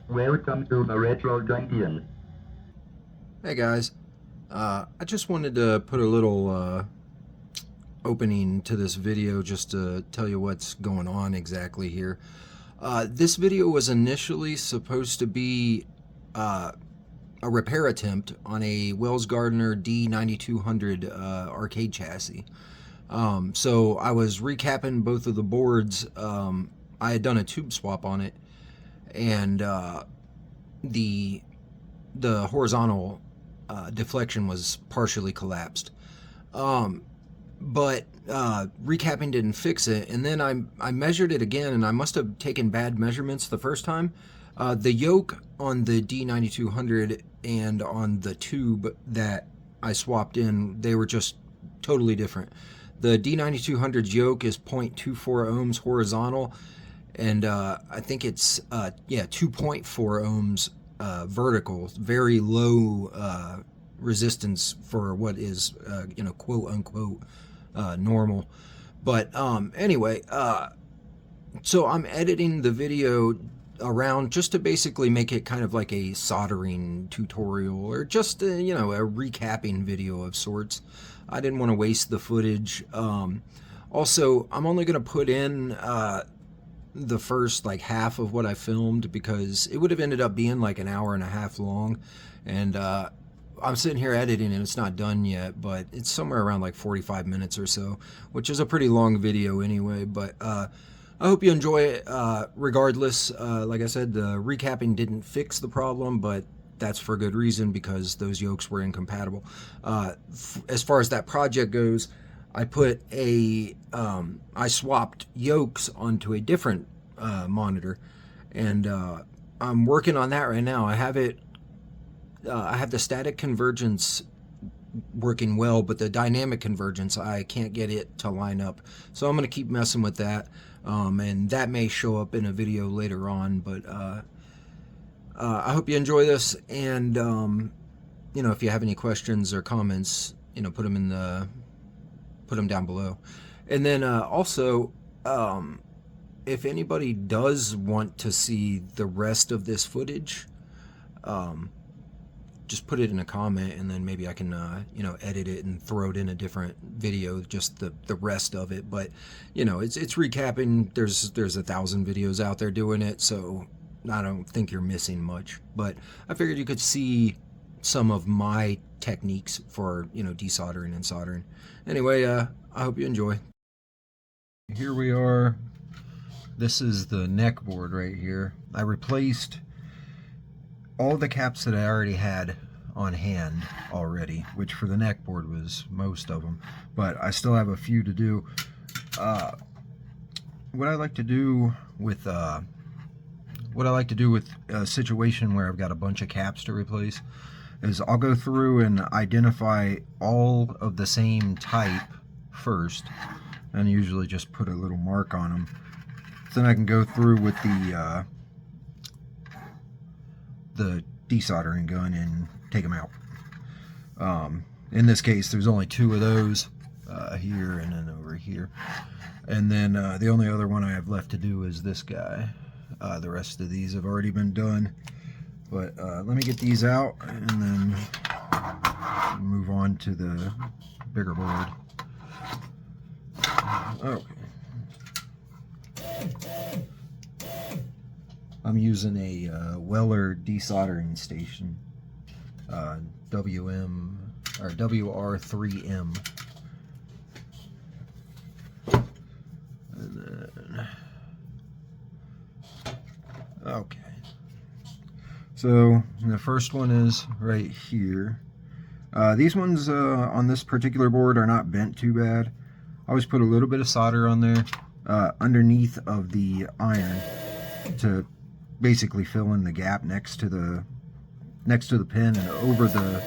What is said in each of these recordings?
Welcome to the Retro Junkion. Hey guys, I just wanted to put a little opening to this video just to tell you what's going on exactly here. This video was initially supposed to be a repair attempt on a Wells Gardner D9200 arcade chassis. So I was recapping both of the boards. I had done a tube swap on it, and the horizontal deflection was partially collapsed. But recapping didn't fix it, and then I measured it again, and I must have taken bad measurements the first time. The yoke on the D9200 and on the tube that I swapped in, they were just totally different. The D9200's yoke is 0.24 ohms horizontal, and I think it's 2.4 ohms vertical. Very low resistance for what is quote unquote normal. But anyway, so I'm editing the video around just to basically make it kind of like a soldering tutorial, or just a recapping video of sorts. I didn't want to waste the footage. Also, I'm only going to put in the first like half of what I filmed, because it would have ended up being like an hour and a half long, and I'm sitting here editing and it's not done yet, but it's somewhere around like 45 minutes or so, which is a pretty long video anyway. But I hope you enjoy it. Regardless, like I said, the recapping didn't fix the problem, but that's for good reason, because those yokes were incompatible. As far as that project goes, I put I swapped yokes onto a different monitor, and I'm working on that right now. I have it. I have the static convergence working well, but the dynamic convergence, I can't get it to line up. So I'm going to keep messing with that, and that may show up in a video later on. But I hope you enjoy this, and if you have any questions or comments, put them down below. And then also, if anybody does want to see the rest of this footage, just put it in a comment, and then maybe I can edit it and throw it in a different video, just the rest of it. But it's recapping. There's 1,000 videos out there doing it, so I don't think you're missing much. But I figured you could see some of my techniques for desoldering and soldering. Anyway, I hope you enjoy. Here we are. This is the neck board right here. I replaced all the caps that I already had on hand already, which for the neck board was most of them, but I still have a few to do. What I like to do with a situation where I've got a bunch of caps to replace is I'll go through and identify all of the same type first, and usually just put a little mark on them. Then I can go through with the desoldering gun and take them out. In this case, there's only 2 of those, here and then over here. And then the only other one I have left to do is this guy. The rest of these have already been done. But let me get these out and then move on to the bigger board. Okay. I'm using a Weller desoldering station, WM or WR3M. And then, okay. So the first one is right here. These ones on this particular board are not bent too bad. I always put a little bit of solder on there underneath of the iron to basically fill in the gap next to the pin and over the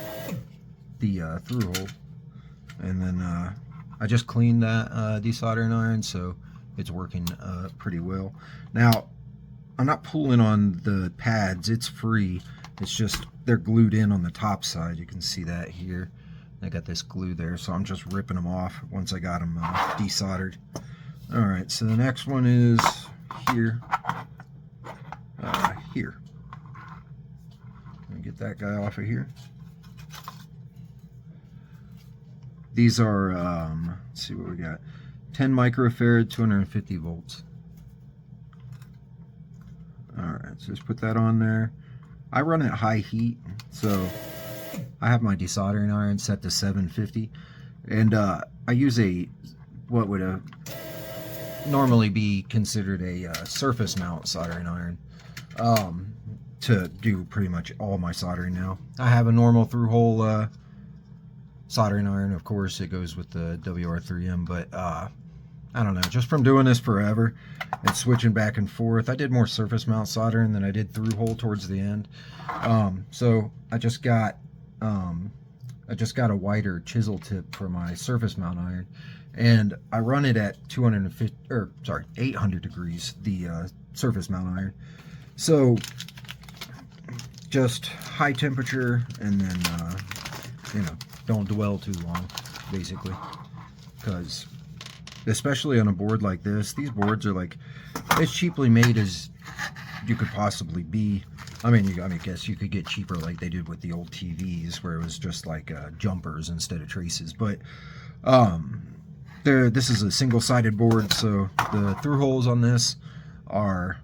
through hole. And then I just cleaned that desoldering iron, so it's working pretty well. Now, I'm not pulling on the pads, it's free. It's just they're glued in on the top side. You can see that here. I got this glue there, so I'm just ripping them off once I got them desoldered. Alright, so the next one is here. Here. Let me get that guy off of here. These are, let's see what we got. 10 microfarad, 250 volts. Alright, so just put that on there. I run at high heat, so I have my desoldering iron set to 750. And I use what would normally be considered a surface mount soldering iron to do pretty much all my soldering now. I have a normal through hole soldering iron, of course. It goes with the WR3M, but I don't know, just from doing this forever and switching back and forth, I did more surface mount soldering than I did through hole towards the end. So I just got a wider chisel tip for my surface mount iron, and I run it at 800 degrees, the surface mount iron. So just high temperature, and then you know, don't dwell too long, basically, because especially on a board like this, these boards are like as cheaply made as you could possibly be. I mean, I guess you could get cheaper like they did with the old TVs, where it was just like jumpers instead of traces. But this is a single-sided board, so the through holes on this are,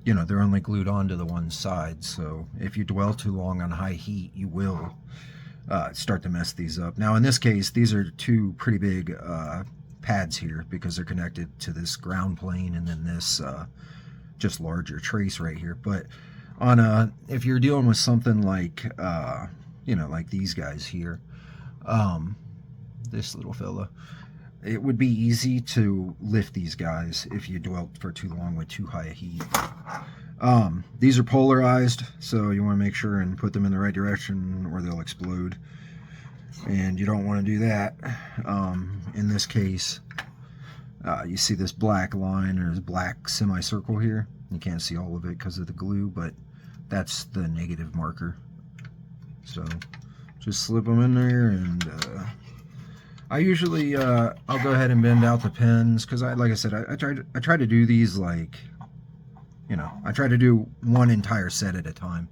you know, they're only glued onto the one side. So if you dwell too long on high heat, you will start to mess these up. Now, in this case, these are two pretty big pads here because they're connected to this ground plane and then this just larger trace right here. But on if you're dealing with something like you know, like these guys here, this little fella, it would be easy to lift these guys if you dwelt for too long with too high a heat. These are polarized, so you want to make sure and put them in the right direction or they'll explode, and you don't want to do that. In this case, you see this black line or this black semicircle here. You can't see all of it because of the glue, but that's the negative marker. So just slip them in there, and I usually I'll go ahead and bend out the pins, because like I said, I try to do these like, you know, I try to do one entire set at a time.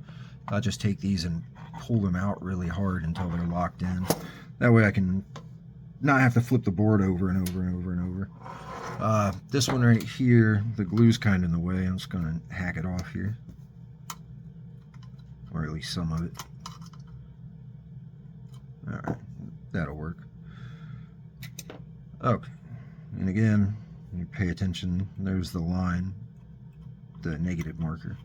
I'll just take these and pull them out really hard until they're locked in. That way I can not have to flip the board over and over and over and over. This one right here, the glue's kind of in the way. I'm just going to hack it off here, or at least some of it. Alright, that'll work. Okay, and again, you pay attention, there's the line, the negative marker.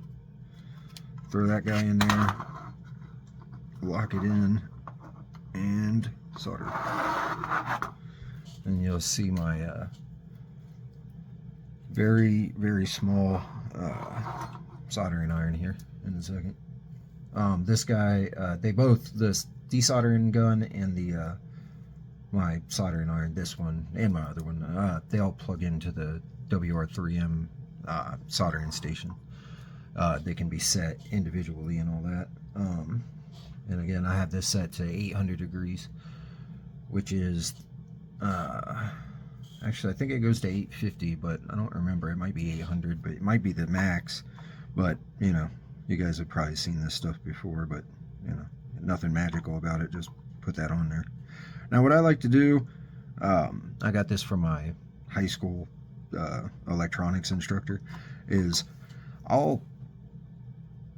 Throw that guy in there, lock it in, and solder. And you'll see my very, very small soldering iron here in a second. This guy, they both, this desoldering gun and the my soldering iron, this one and my other one, they all plug into the WR3M soldering station. They can be set individually and all that. And again, I have this set to 800 degrees, which is actually, I think it goes to 850, but I don't remember. It might be 800, but it might be the max. But you know, you guys have probably seen this stuff before, but you know, nothing magical about it. Just put that on there. Now, what I like to do, I got this from my high school electronics instructor, is I'll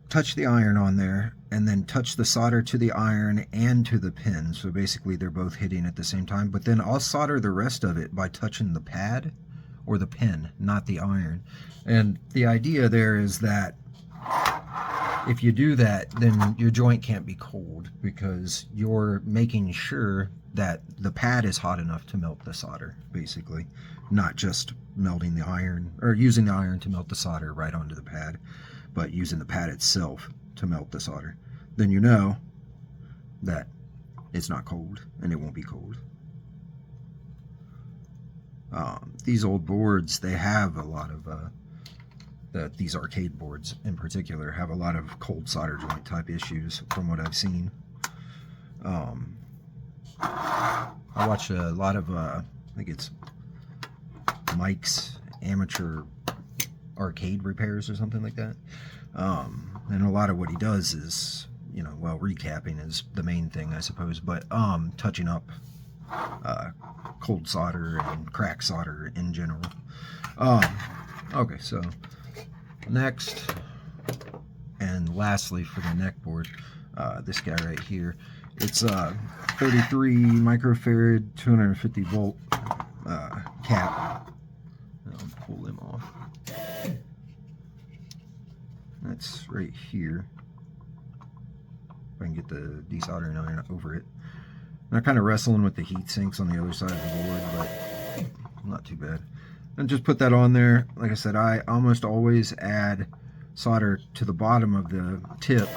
touch the iron on there and then touch the solder to the iron and to the pin. So basically they're both hitting at the same time, but then I'll solder the rest of it by touching the pad or the pin, not the iron. And the idea there is that if you do that, then your joint can't be cold, because you're making sure that the pad is hot enough to melt the solder, basically, not just melting the iron or using the iron to melt the solder right onto the pad, but using the pad itself to melt the solder. Then you know that it's not cold, and it won't be cold. These old boards, they have a lot of these arcade boards in particular have a lot of cold solder joint type issues from what I've seen. I watch a lot of I think it's Mike's Amateur Arcade Repairs or something like that. And a lot of what he does is, you know, well, recapping is the main thing, I suppose, but touching up cold solder and crack solder in general. Okay, so next and lastly for the neck board, this guy right here, it's 33 microfarad 250 volt cap. I'll pull them off. That's right here. If I can get the desoldering iron over it. I'm kind of wrestling with the heat sinks on the other side of the board, but not too bad. And just put that on there. Like I said, I almost always add solder to the bottom of the tip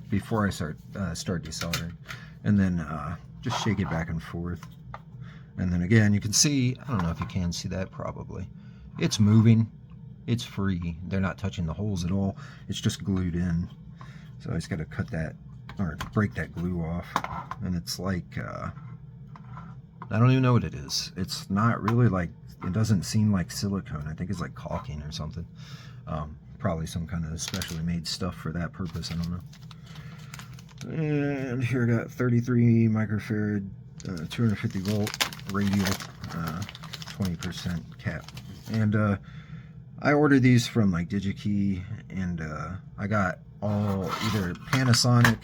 before I start desoldering, and then just shake it back and forth. And then again, you can see, I don't know if you can see that, probably. It's moving. It's free. They're not touching the holes at all. It's just glued in. So I just got to cut that, or break that glue off. And it's like, I don't even know what it is. It's not really like, it doesn't seem like silicone. I think it's like caulking or something. Probably some kind of specially made stuff for that purpose. I don't know. And here I got 33 microfarad, 250 volt radial, 20% cap. And I ordered these from like DigiKey, and I got all either Panasonic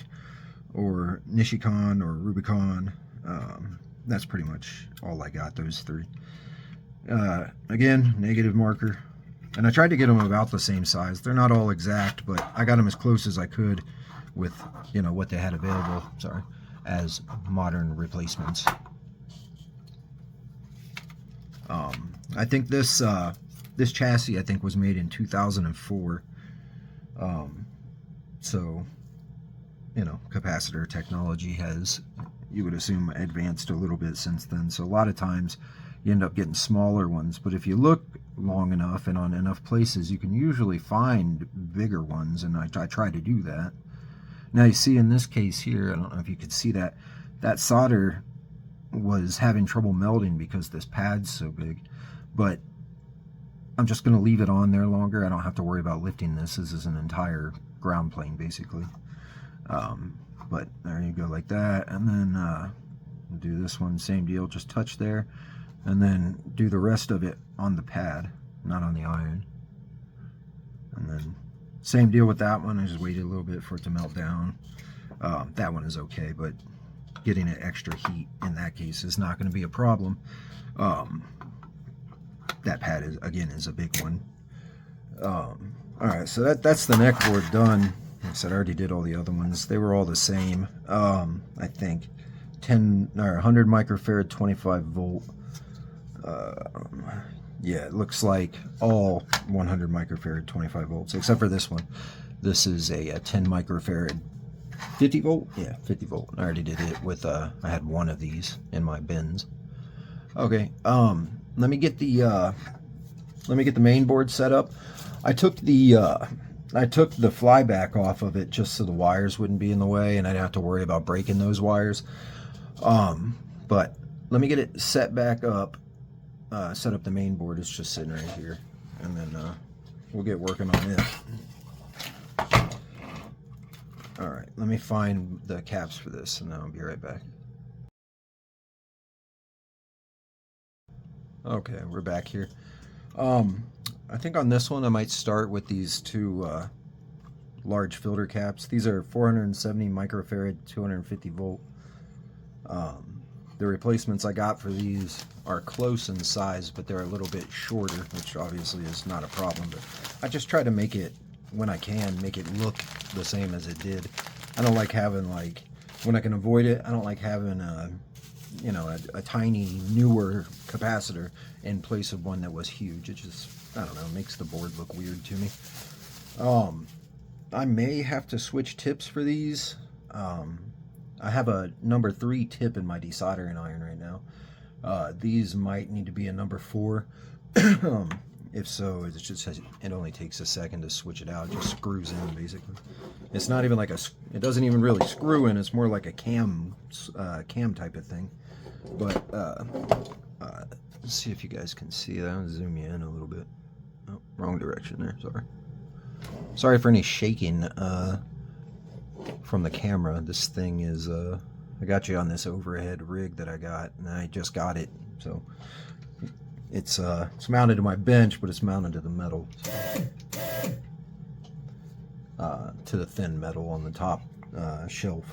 or Nishikon or Rubicon. That's pretty much all I got, those three. Again, negative marker. And I tried to get them about the same size. They're not all exact, but I got them as close as I could with, you know, what they had available, sorry, as modern replacements. I think this this chassis, I think, was made in 2004. So, you know, capacitor technology has, you would assume, advanced a little bit since then. So a lot of times you end up getting smaller ones, but if you look long enough and on enough places, you can usually find bigger ones, and I try to do that. Now you see in this case here, I don't know if you could see that, that solder was having trouble melting because this pad's so big, but I'm just going to leave it on there longer. I don't have to worry about lifting this. This is an entire ground plane basically. But there you go, like that. And then do this one, same deal, just touch there, and then do the rest of it on the pad, not on the iron. And then same deal with that one. I just waited a little bit for it to melt down. That one is okay, but getting an extra heat in that case is not going to be a problem. That pad is, again, is a big one. Alright, so that's the neck board done. Like I said, I already did all the other ones. They were all the same. I think 100 microfarad, 25 volt. Yeah, it looks like all 100 microfarad, 25 volts, except for this one. This is a 10 microfarad, 50 volt? Yeah, 50 volt. I already did it with, I had one of these in my bins. Okay, let me get the main board set up. I took the flyback off of it just so the wires wouldn't be in the way and I didn't have to worry about breaking those wires. But let me get it set back up. Set up the main board. It's just sitting right here, and then we'll get working on it. All right, let me find the caps for this, and then I'll be right back. Okay, we're back here. I think on this one I might start with these two large filter caps. These are 470 microfarad, 250 volt. The replacements I got for these are close in size, but they're a little bit shorter, which obviously is not a problem, but I just try to make it, when I can, make it look the same as it did. I don't like having, like, when I can avoid it, I don't like having you know, a tiny, newer capacitor in place of one that was huge. It just, I don't know, makes the board look weird to me. I may have to switch tips for these. I have a number 3 tip in my desoldering iron right now. These might need to be a number 4. If so, it just says it only takes a second to switch it out. It just screws in basically. It's not even like a, it doesn't even really screw in. It's more like a cam type of thing. But let's see if you guys can see that. I'll zoom you in a little bit. Oh, wrong direction there. Sorry. Sorry for any shaking from the camera. This thing is, I got you on this overhead rig that I got, and I just got it. So it's mounted to my bench, but it's mounted to the metal. To the thin metal on the top shelf.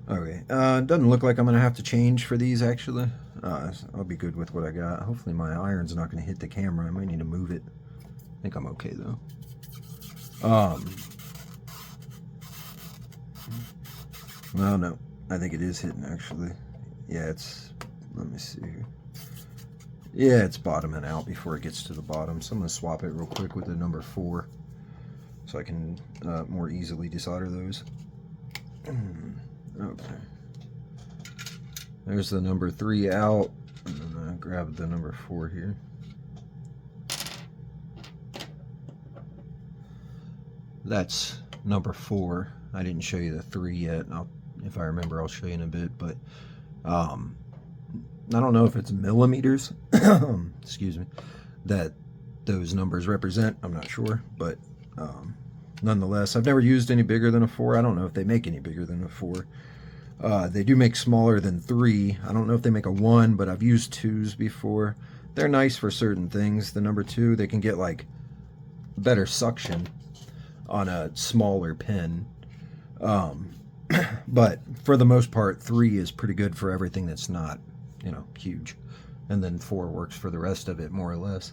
Okay, doesn't look like I'm gonna have to change for these actually. I'll be good with what I got. Hopefully my iron's not gonna hit the camera. I might need to move it. I think I'm okay though. Well, no, I think it is hitting actually. Yeah, it's, let me see here. Yeah, it's bottoming out before it gets to the bottom. So I'm gonna swap it real quick with the number 4 so I can more easily desolder those. Okay. There's the number 3 out, and then I grab the number 4 here. That's number 4. I didn't show you the 3 yet. If I remember, I'll show you in a bit. But I don't know if it's millimeters, excuse me, that those numbers represent. I'm not sure, but nonetheless, I've never used any bigger than a 4. I don't know if they make any bigger than a 4. They do make smaller than 3. I don't know if they make a 1, but I've used 2s before. They're nice for certain things. The number 2, they can get like better suction on a smaller pen. But for the most part, 3 is pretty good for everything that's not, you know, huge. And then 4 works for the rest of it, more or less.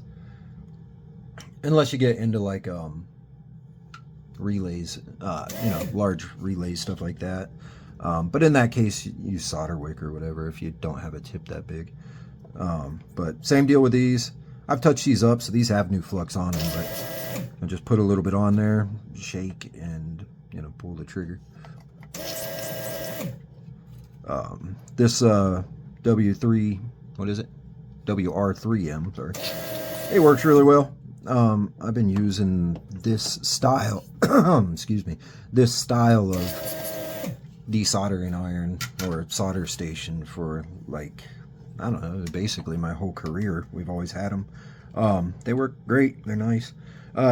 Unless you get into like relays, you know, large relays, stuff like that. But in that case, use solder wick or whatever if you don't have a tip that big. But same deal with these. I've touched these up, so these have new flux on them, but I just put a little bit on there, shake, and, you know, pull the trigger. This W3, what is it? WR3M, sorry. It works really well. I've been using this style, excuse me, this style of desoldering iron or solder station for like, I don't know, basically my whole career. We've always had them. They work great. They're nice.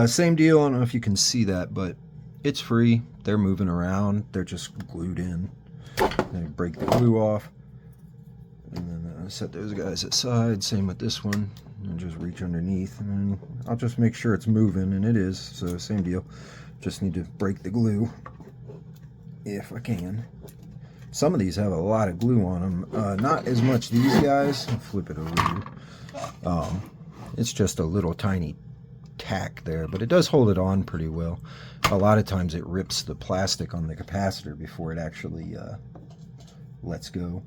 Same deal. I don't know if you can see that, but it's free. They're moving around. They're just glued in. Then break the glue off, and then set those guys aside. Same with this one. And just reach underneath, and then I'll just make sure it's moving, and it is. So same deal. Just need to break the glue if I can. Some of these have a lot of glue on them. Not as much these guys. I'll flip it over here. It's just a little tiny tack there, but it does hold it on pretty well. A lot of times it rips the plastic on the capacitor before it actually lets go.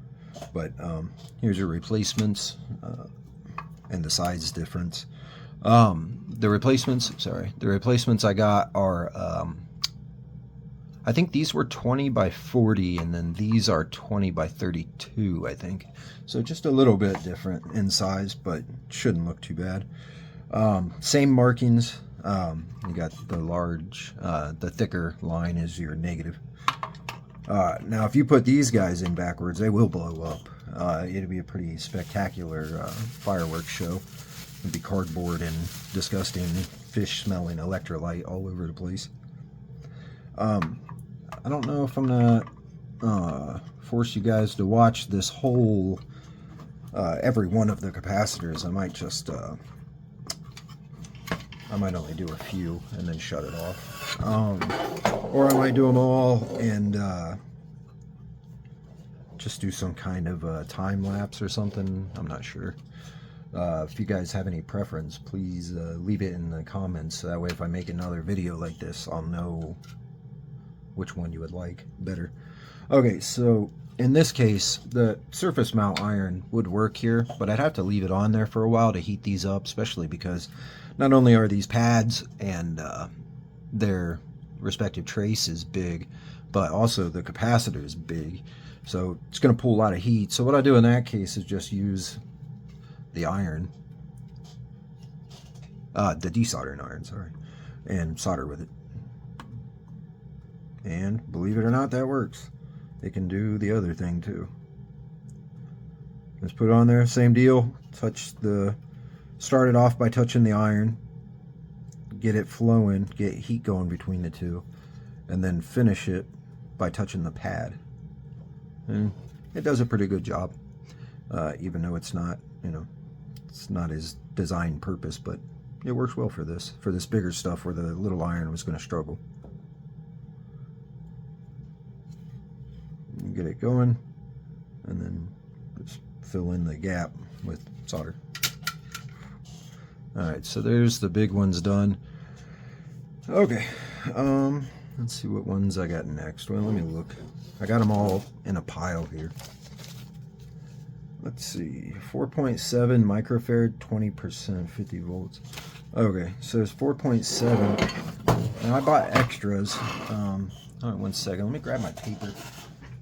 But here's your replacements and the size difference. The replacements I got are I think these were 20 by 40, and then these are 20 by 32, I think. So just a little bit different in size, but shouldn't look too bad. Same markings. You got the large, the thicker line is your negative. Now, if you put these guys in backwards, they will blow up. It'd be a pretty spectacular fireworks show. It'd be cardboard and disgusting, fish-smelling electrolyte all over the place. I don't know if I'm gonna force you guys to watch this whole every one of the capacitors. I might just I might only do a few and then shut it off, or I might do them all and just do some kind of time lapse or something. I'm not sure. If you guys have any preference, please leave it in the comments. That way if I make another video like this, I'll know which one you would like better. Okay, so in this case, the surface mount iron would work here, but I'd have to leave it on there for a while to heat these up, especially because not only are these pads and their respective trace is big, but also the capacitor is big. So it's going to pull a lot of heat. So what I do in that case is just use the iron, the desoldering iron, sorry, and solder with it. And believe it or not, that works. It can do the other thing too. Let's put it on there, same deal. Start it off by touching the iron. get it flowing, get heat going between the two, and then finish it by touching the pad. And it does a pretty good job, even though it's not, you know, it's not his design purpose, but it works well for this bigger stuff where the little iron was going to struggle. You get it going, and then just fill in the gap with solder. Alright, so there's the big ones done. Okay, let's see what ones I got next. Well, let me look. I got them all in a pile here. Let's see, 4.7 microfarad, 20%, 50 volts. Okay, so it's 4.7. Now I bought extras. All right, 1 second. Let me grab my paper.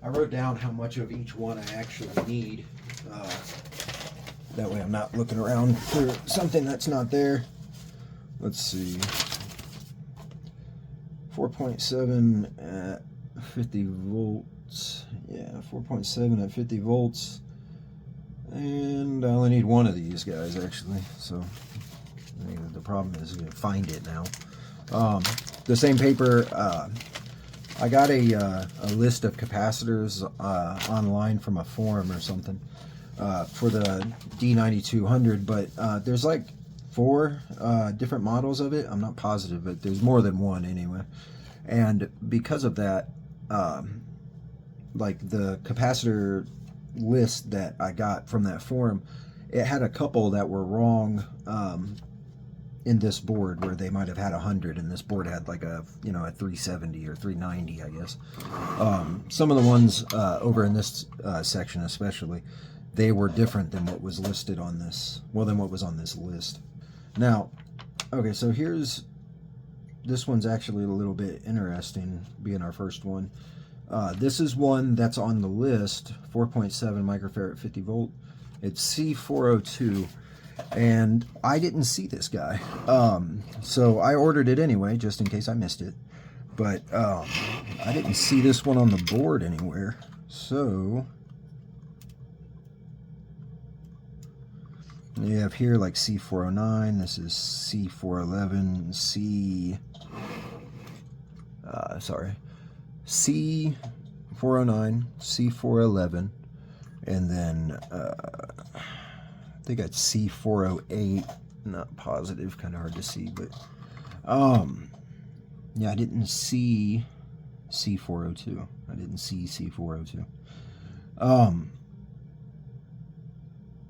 I wrote down how much of each one I actually need. That way I'm not looking around for something that's not there. Let's see. 4.7 at 50 volts. Yeah, 4.7 at 50 volts. And I only need one of these guys, actually. So the problem is to find it now. The same paper, I got a list of capacitors online from a forum or something for the D9200, but there's like 4 different models of it. I'm not positive, but there's more than one anyway. And because of that, like the capacitor list that I got from that forum, it had a couple that were wrong in this board, where they might have had 100 and this board had like a, you know, a 370 or 390, I guess. Some of the ones over in this section especially, they were different than what was listed on this, well, than what was on this list. Now, okay, so here's, this one's actually a little bit interesting, being our first one. This is one that's on the list, 4.7 microfarad 50 volt. It's C402, and I didn't see this guy. So I ordered it anyway, just in case I missed it. But I didn't see this one on the board anywhere. So you have here like C409, this is C411, C409, C411, and then they got C408, not positive, kind of hard to see, but yeah, I didn't see C402. I didn't see C402.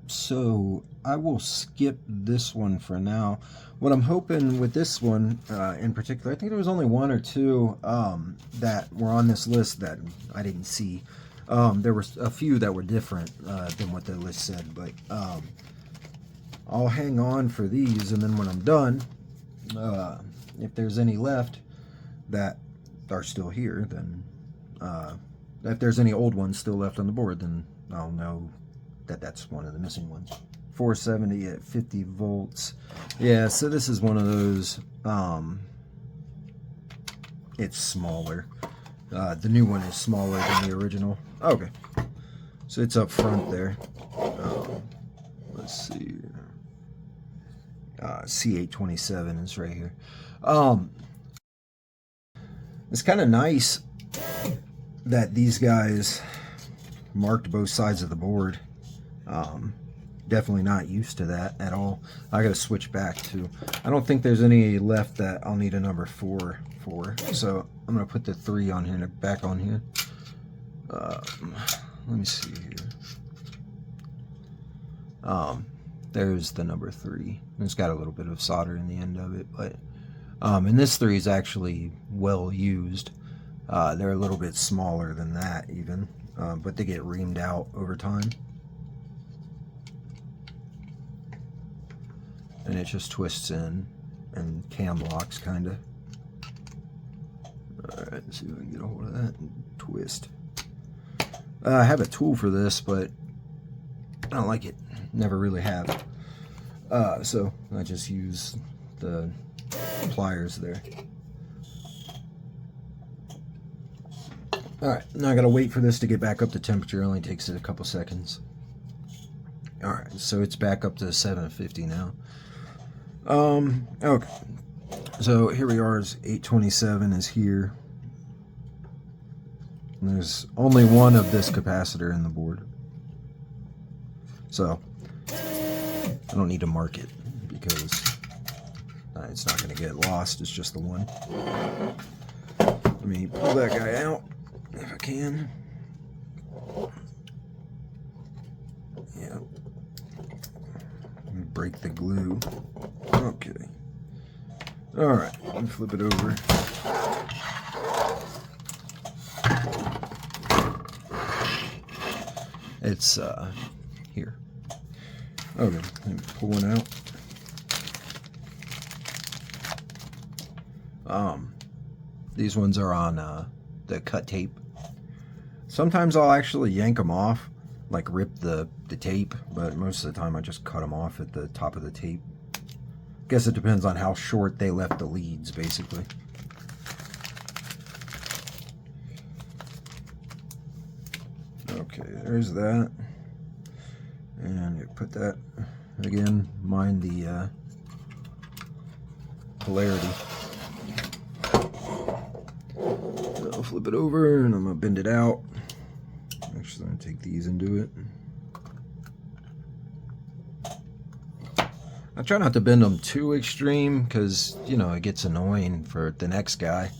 So I will skip this one for now. What I'm hoping with this one in particular, I think there was only 1 or 2 that were on this list that I didn't see. There were a few that were different than what the list said, but I'll hang on for these, and then when I'm done, if there's any left that are still here, then if there's any old ones still left on the board, then I'll know that that's one of the missing ones. 470 at 50 volts. Yeah, so this is one of those, it's smaller. The new one is smaller than the original. Okay, so it's up front there. Let's see, C827 is right here. It's kind of nice that these guys marked both sides of the board. Definitely not used to that at all. I gotta switch back to, I don't think there's any left that I'll need a number 4 for, so I'm gonna put the 3 on here, back on here. Let me see here. There's the number 3. It's got a little bit of solder in the end of it, but and this 3 is actually well used. They're a little bit smaller than that even, but they get reamed out over time. And it just twists in and cam locks, kind of. Alright, let's see if I can get a hold of that and twist. I have a tool for this, but I don't like it. Never really have. So I just use the pliers there. Alright, now I gotta wait for this to get back up to temperature. It only takes a couple seconds. Alright, so it's back up to 750 now. Okay. So here we are, is 827 is here. And there's only one of this capacitor in the board. So I don't need to mark it because it's not going to get lost. It's just the one. Let me pull that guy out if I can. Yeah. Let me break the glue. Okay. Alright, let me flip it over. It's here. Okay, let me pull one out. These ones are on the cut tape. Sometimes I'll actually yank them off, like rip the tape, but most of the time I just cut them off at the top of the tape. Guess it depends on how short they left the leads, basically. Okay, there's that. And you put that, again, mind the polarity. I'll flip it over and I'm going to bend it out. Actually, I'm going to take these and do it. I try not to bend them too extreme because, you know, it gets annoying for the next guy.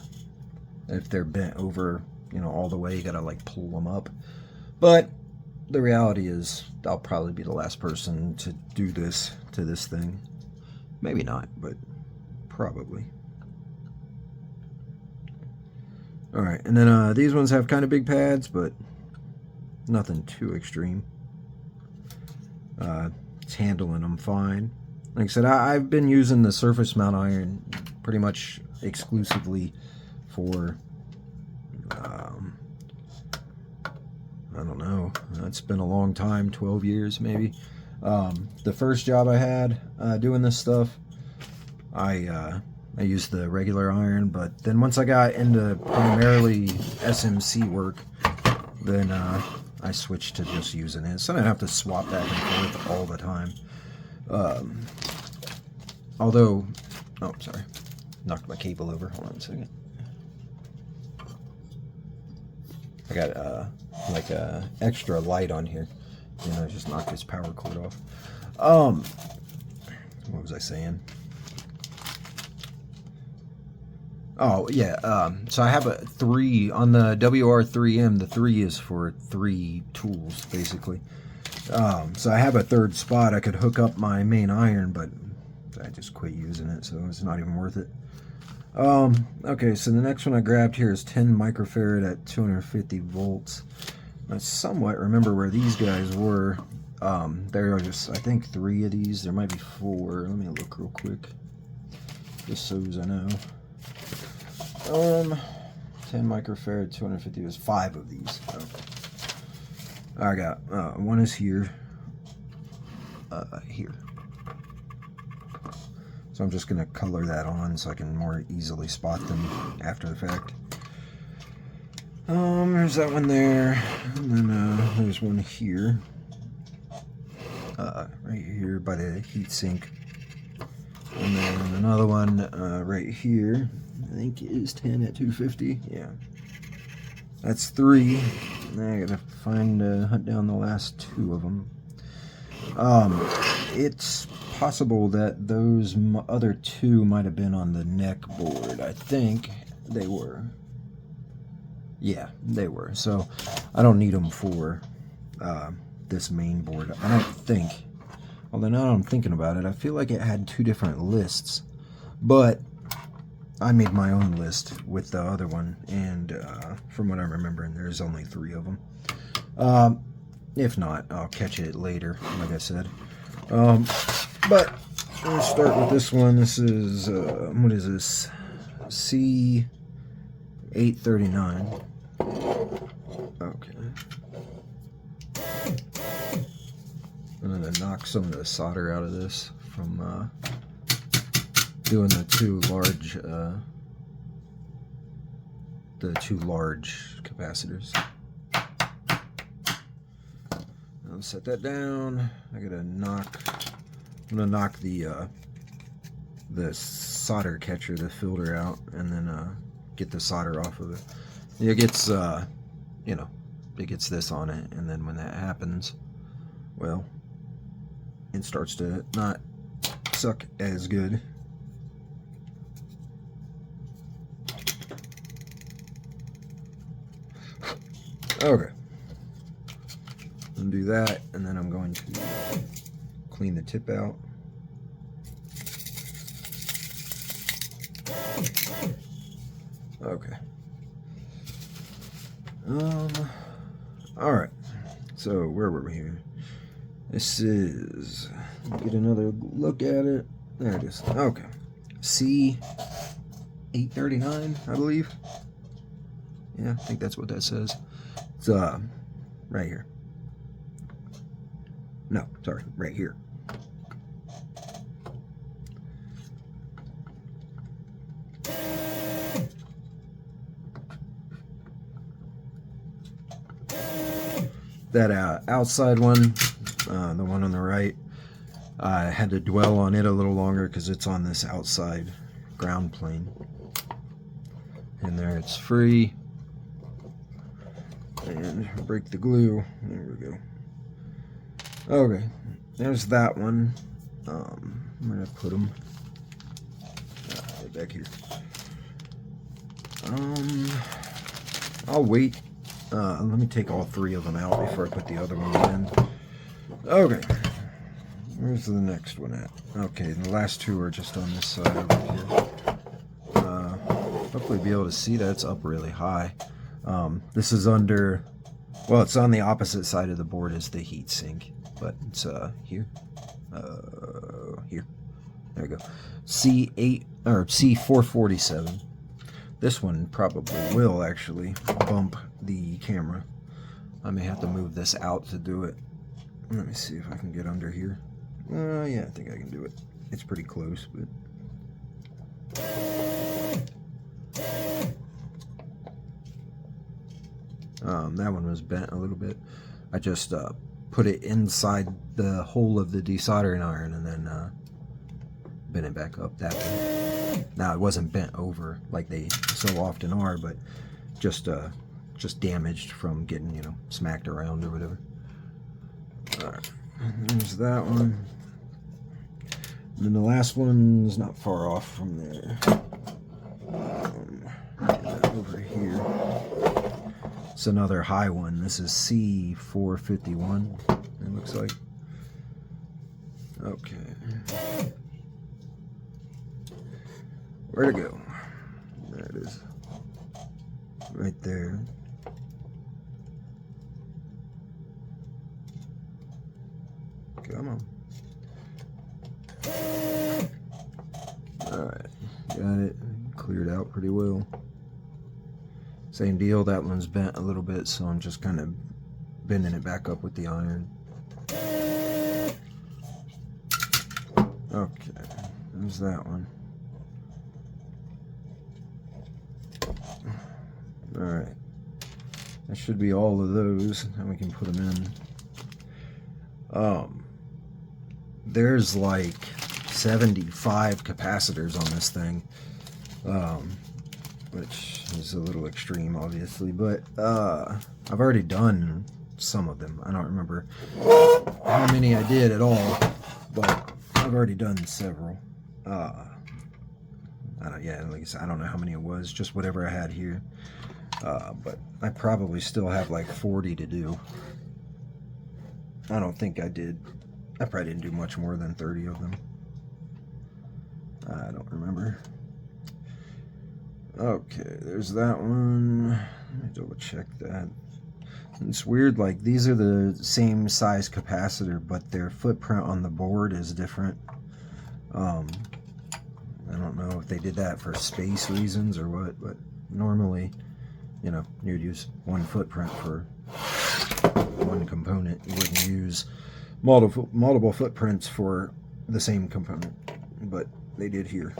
If they're bent over, you know, all the way, you got to like pull them up. But the reality is I'll probably be the last person to do this to this thing. Maybe not, but probably. Alright, and then these ones have kind of big pads, but nothing too extreme. It's handling them fine. Like I said, I've been using the surface mount iron pretty much exclusively for, I don't know, it's been a long time, 12 years maybe. The first job I had doing this stuff, I used the regular iron, but then once I got into primarily SMC work, then I switched to just using it. So I don't have to swap back and forth all the time. Although, oh, sorry, knocked my cable over. Hold on a second. I got like a extra light on here. You know, just knocked this power cord off. What was I saying? Oh, yeah, so I have a 3 on the WR3M. The 3 is for 3 tools, basically. So I have a third spot I could hook up my main iron, but I just quit using it, so it's not even worth it. Okay, so the next one I grabbed here is 10 microfarad at 250 volts. I somewhat remember where these guys were. There are just, I think, 3 of these. There might be 4. Let me look real quick, just so as I know. 10 microfarad, 250, there's 5 of these. Okay. I got, one is here, here. So I'm just going to color that on so I can more easily spot them after the fact. There's that one there, and then there's one here, right here by the heat sink. And then another one right here, I think is 10 at 250. Yeah, that's 3. Now I gotta hunt down the last 2 of them. It's possible that those other 2 might have been on the neck board. I think they were. Yeah, they were. So I don't need them for this main board. I don't think. Although now I'm thinking about it, I feel like it had 2 different lists. But I made my own list with the other one, and from what I'm remembering, there's only 3 of them. If not, I'll catch it later, like I said. But let's start with this one. This is, what is this? C839. Okay. I'm going to knock some of the solder out of this from doing the 2 large capacitors. I'll set that down. I'm gonna knock the the solder catcher, the filter out, and then get the solder off of it. It gets, you know, it gets this on it, and then when that happens, well, it starts to not suck as good. Okay. Undo that, and then I'm going to clean the tip out. Okay. Alright. So, where were we here? This is... Get another look at it. There it is. Okay. C839, I believe. Yeah, I think that's what that says. It's, right here. No, sorry, right here. That outside one, the one on the right, I had to dwell on it a little longer because it's on this outside ground plane. And there it's free. And break the glue. There we go. Okay, there's that one. I'm gonna put them back here. I'll wait. Let me take all three of them out before I put the other one in. Okay, where's the next one at? Okay, the last two are just on this side over here. Hopefully be able to see that. It's up really high. This is under, well, it's on the opposite side of the board as the heat sink, but it's here. Here. There we go. C8 or C447. This one probably will actually bump the camera. I may have to move this out to do it. Let me see if I can get under here. Yeah, I think I can do it. It's pretty close, but that one was bent a little bit. I just put it inside the hole of the desoldering iron and then bent it back up that way. Now it wasn't bent over like they so often are, but just damaged from getting, you know, smacked around or whatever. Alright, there's that one. And then the last one's not far off from there. Over here. It's another high one. This is C451, it looks like. Okay. Where'd it go? There it is. Right there. Come on. Alright. Got it. Cleared out pretty well. Same deal, that one's bent a little bit, so I'm just kind of bending it back up with the iron. Okay, there's that one. Alright, that should be all of those, and we can put them in. There's like 75 capacitors on this thing, which is a little extreme, obviously, but I've already done some of them. I don't remember how many I did at all, but I've already done several. Yeah, like I said, I don't know how many it was, just whatever I had here. But I probably still have like 40 to do. I don't think I did. I probably didn't do much more than 30 of them. I don't remember. Okay, there's that one. Let me double check that. It's weird, like these are the same size capacitor, but their footprint on the board is different. I don't know if they did that for space reasons or what, but normally, you know, you'd use one footprint for one component. You wouldn't use multiple footprints for the same component, but they did here.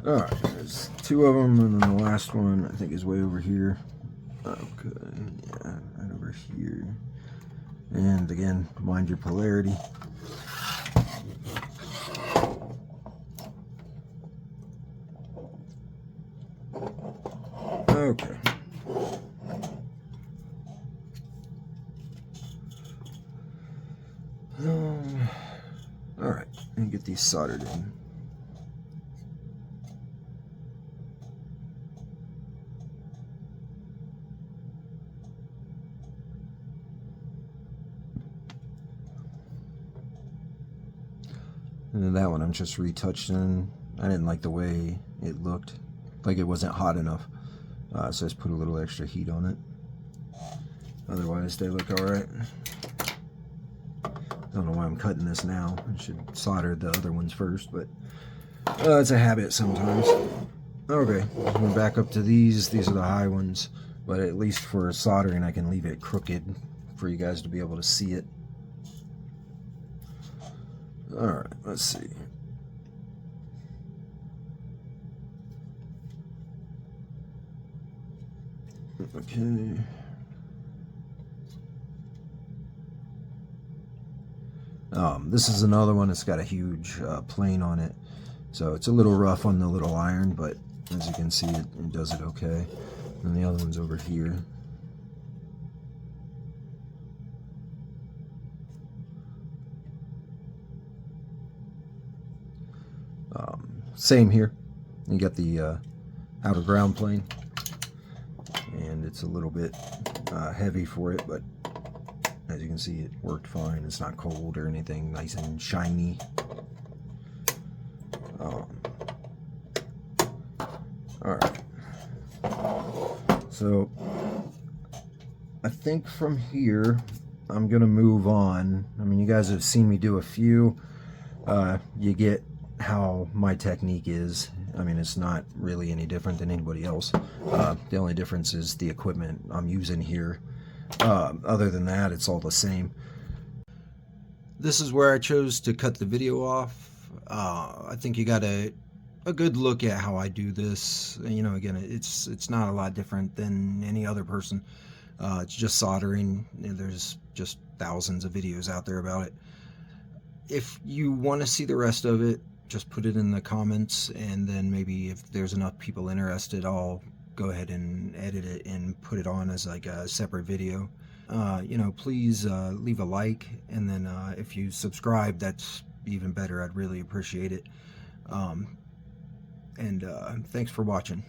Alright, there's two of them, and then the last one I think is way over here. Okay, yeah, right over here. And again, mind your polarity. Okay. All right, and get these soldered in. And then that one I'm just retouching. I didn't like the way it looked, like it wasn't hot enough. So I just put a little extra heat on it. Otherwise, they look all right. Don't know why I'm cutting this now. I should solder the other ones first, but it's a habit sometimes. Okay, we're back up to these. These are the high ones, but at least for soldering, I can leave it crooked for you guys to be able to see it. All right, let's see. Okay. This is another one that's got a huge plane on it, so it's a little rough on the little iron, but as you can see, it does it okay. And the other one's over here. Same here. You got the outer ground plane, and it's a little bit heavy for it, but as you can see, it worked fine. It's not cold or anything, nice and shiny. Alright. So, I think from here, I'm going to move on. I mean, you guys have seen me do a few. You get how my technique is. I mean, it's not really any different than anybody else. The only difference is the equipment I'm using here. Other than that, it's all the same. This is where I chose to cut the video off. I think you got a good look at how I do this. You know, again, it's not a lot different than any other person. It's just soldering. There's just thousands of videos out there about it. If you want to see the rest of it, just put it in the comments, and then maybe if there's enough people interested, I'll go ahead and edit it and put it on as like a separate video. You know, please leave a like, and then if you subscribe, that's even better. I'd really appreciate it. And thanks for watching.